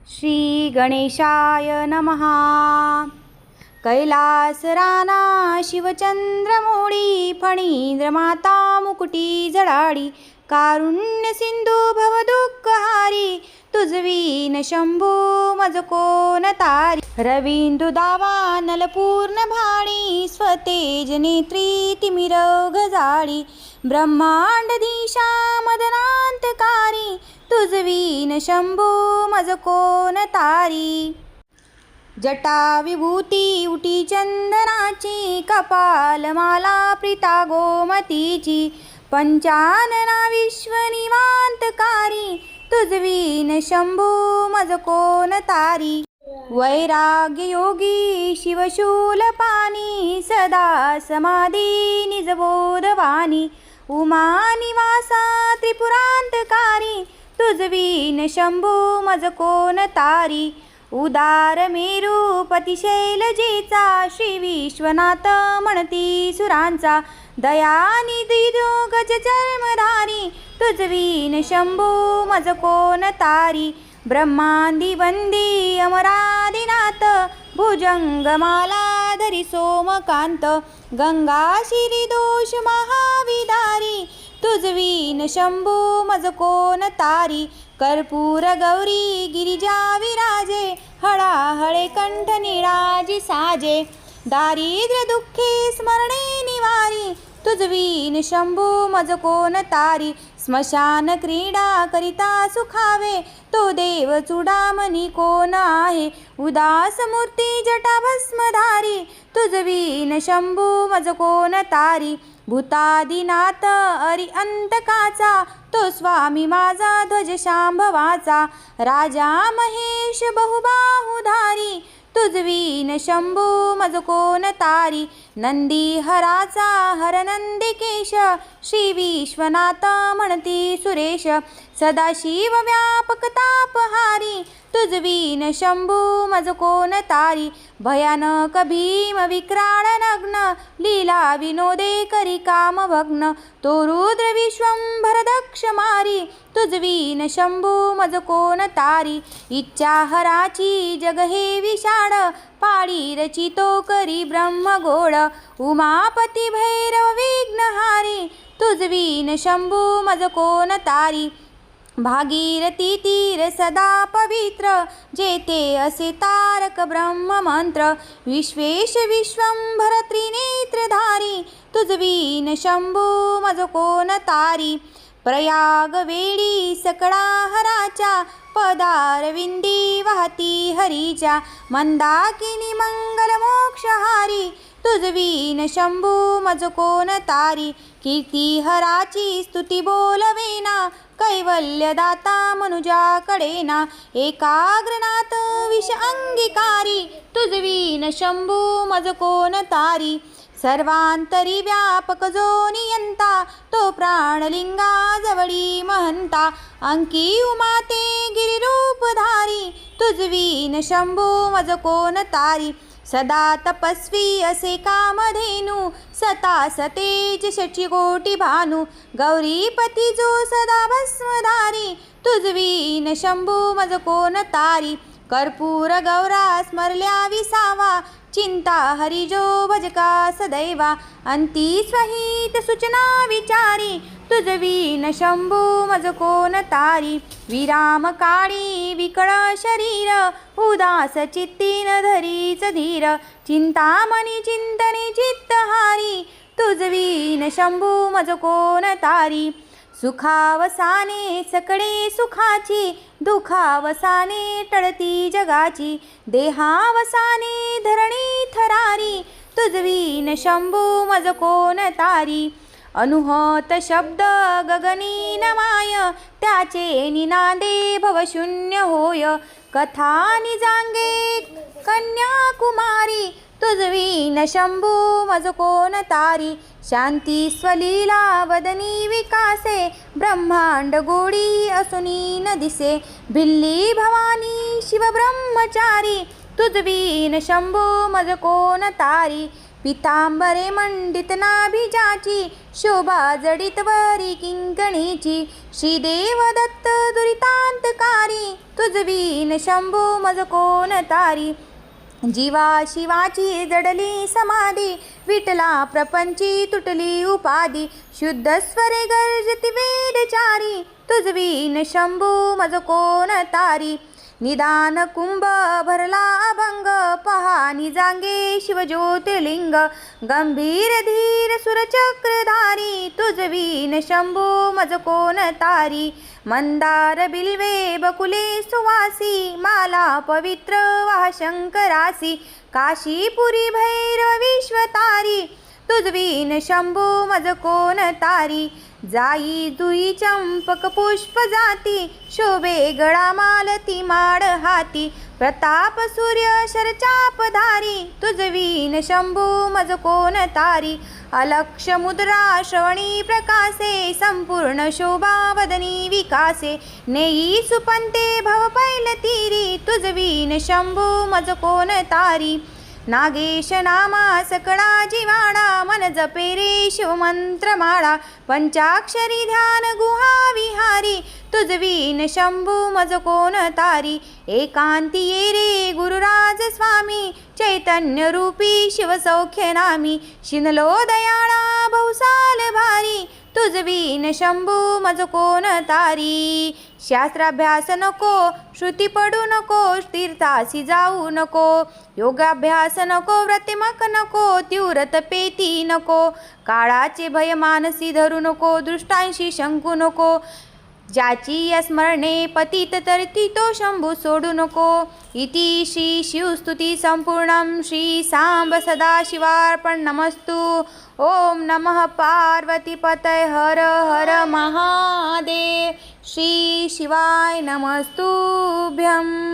श्री गणेशाय नमः। कैलासराना शिवचंद्रमोळी फणींद्रमाता मुकुटी जडाडी कारुण्य सिंधू भवदुःखहारी तुझवीन शंभू मज कोण तारी रवींदु दावा नलपूर्ण भाणी स्वतेज नेत्री तिमिर गजाळी ब्रह्मांडधीशा मदनांतकारी तुझवीन शंभू मज कोण तारी जटा विभूती उटी चंदनाची कपालमाला प्रीता गोमतीची पंचानना विश्वनिवांतकारी तुझवीन शंभू मज कोण तारी वैराग्य योगी शिवशूलपाणी सदा समाधी निजबोधवाणी उमा निवासा त्रिपुरांतकारी तुझवीन शंभू मज कोण तारी उदार मेरुपती शैलजेचा श्री विश्वनाथ म्हणती सुरांचा दयानिधी गज चर्मधारी तुझवीन शंभू मज कोण तारी ब्रह्मांदी वंदी अमरादिनाथ भुजंगमाला धरी सोमकांत गंगा शिरी दोष महाविदारी तुझवीन शंभू मज कोण तारी कर्पूर गौरी गिरिजा विराजे हळाहळे कंठ निळाजी साजे दारिद्र्य दुःखे स्मरणे निवारी तुझवीन शंभू मज कोण तारी स्मशान क्रीडा करिता सुखावे तो देव चुडामणी कोण आहे उदास मूर्ती जटा भस्मधारी तुझवीन शंभू मज कोण तारी भूतादिनाथ अरि अंतकाचा तो स्वामी माझा ध्वज शांभवाचा राजा महेश बहुबाहुधारी तुझवीन शंभू मज कोण तारी नंदी हराचा हरनंदिकेश श्री विश्वनाथ म्हणती सुरेश सदाशिव व्यापक तापहारी तुझवीन शंभू मज कोण तारी भयानक भीम विक्राळ नग्न लीला विनोदे करी काम भग्न तो रुद्र विश्वंभर दक्ष मारी तुझवीन शंभू मज कोण तारी इच्छा हराची जग हे विशाळ पाडी रचितो करी ब्रह्मगोळ उमापती भैरव विघ्नहारी तुझवीन शंभू मज कोण तारी भागीरथी तीर सदा पवित्र जेते असे तारक ब्रह्म मंत्र विश्वेश विश्वंभर त्रिनेत्रधारी तुझवीन शंभू मज कोण तारी प्रयाग वेळी सकळा हराच्या पदारविंदी वाहती हरीच्या मंदाकिनी मंगल मोक्षहारी तुझवीन शंभू मज कोण तारी कीर्ती हराची स्तुती बोलवेना कैवल्यदाता मनुजाकडेना एकाग्रनाथ विष अंगीकारी तुझवीन शंभू मज कोण तारी सर्वांतरी व्यापक जो नियंता तो प्राणलिंगा जवळी महंता अंकी उमाते गिरिरूपधारी तुझवीन शंभू मज कोण तारी सदा तपस्वी असे कामधेनु सता सतेज शची कोटी भानु गौरीपती जो सदा भस्मधारी तुझवीन शंभू मज कोण तारी कर्पूर गौरा स्मरल्या विसावा चिंता हरिजो भजका सदैवा अंती स्वहित सूचना विचारी तुझवीन शंभू मज कोण तारी विराम काळी विकळ शरीर उदास चित्तीन धरीच धीर चिंतामणी चिंतने चित्तहारी तुझवीन शंभू मज कोण तारी सुखावसाने सकळे सुखाची दुखावसाने टळती जगाची देहावसाने धरणी थरारी तुझवीन शंभू मज कोण तारी अनुहत शब्द गगनी नमाय त्याचे निनादे भवशून्य होय कथा निजांगे कन्याकुमारी तुझवीन शंभू मज कोण तारी शांती स्वलीला वदनी विकासे ब्रह्मांड गोडी असुनी न दिसे भिल्ली भवानी शिव ब्रह्मचारी तुझवीन शंभू मज कोण तारी पितांबरे मंडित नाभिजाची शोभा जडित वरी किंकणीची श्रीदेव दत्त दुरितांतकारी तुझवीन शंभू मज कोण तारी जीवा शिवाची जडली समाधी विठला प्रपंची तुटली उपाधी शुद्ध स्वरे गर्जती वेदचारी तुझवीन शंभू मज कोण तारी निदान कुंभ भरला अभंग पहा निजांगे शिवज्योतिर्लिंग गंभीर धीर सुरचक्रधारी तुझवीन शंभू मज कोण तारी मंदार बिल्वे बकुले सुवासी माला पवित्र वाह शंकरासी काशीपुरी भैरव विश्वतारी तुझवीन शंभू मज कोण तारी जाई जुई चंपक पुष्प जाती शोभे गळा मालती माड हाती प्रताप सूर्य शरचापधारी तुझवीन शंभू मज कोण तारी अलक्ष मुद्रा श्रवणी प्रकाशे संपूर्ण शोभा वदनी विकासे नेई सुपंते भव पैलतीरी तुझवीन शंभू मज कोण तारी नागेश नामा सकळा जिवाणा मन जपे रे शिवमंत्रमाळा पंचाक्षरी ध्यान गुहा विहारी तुझवीन शंभू मज कोण तारी एकांती ये रे गुरुराज स्वामी चैतन्य रूपी शिवसौख्य नामी शिनलो दयाळा बहुसाल भारी तुझवीन शंभू मज कोण तारी शास्त्राभ्यास नको श्रुती पडू नको तीर्थासी जाऊ नको योगाभ्यास नको व्रतिमक नको तीव्र तपेती नको काळाचे भय मानसी धरू नको दृष्टांशी शंकू नको ज्याची स्मरणे पतित तरती तो शंभू सोडू नको इति श्री शिवस्तुती संपूर्णं श्री सांब सदाशिवार्पणमस्तु ओम नमः पार्वतीपतये हर हर महादेव श्री शिवाय नमस्तुभ्यं।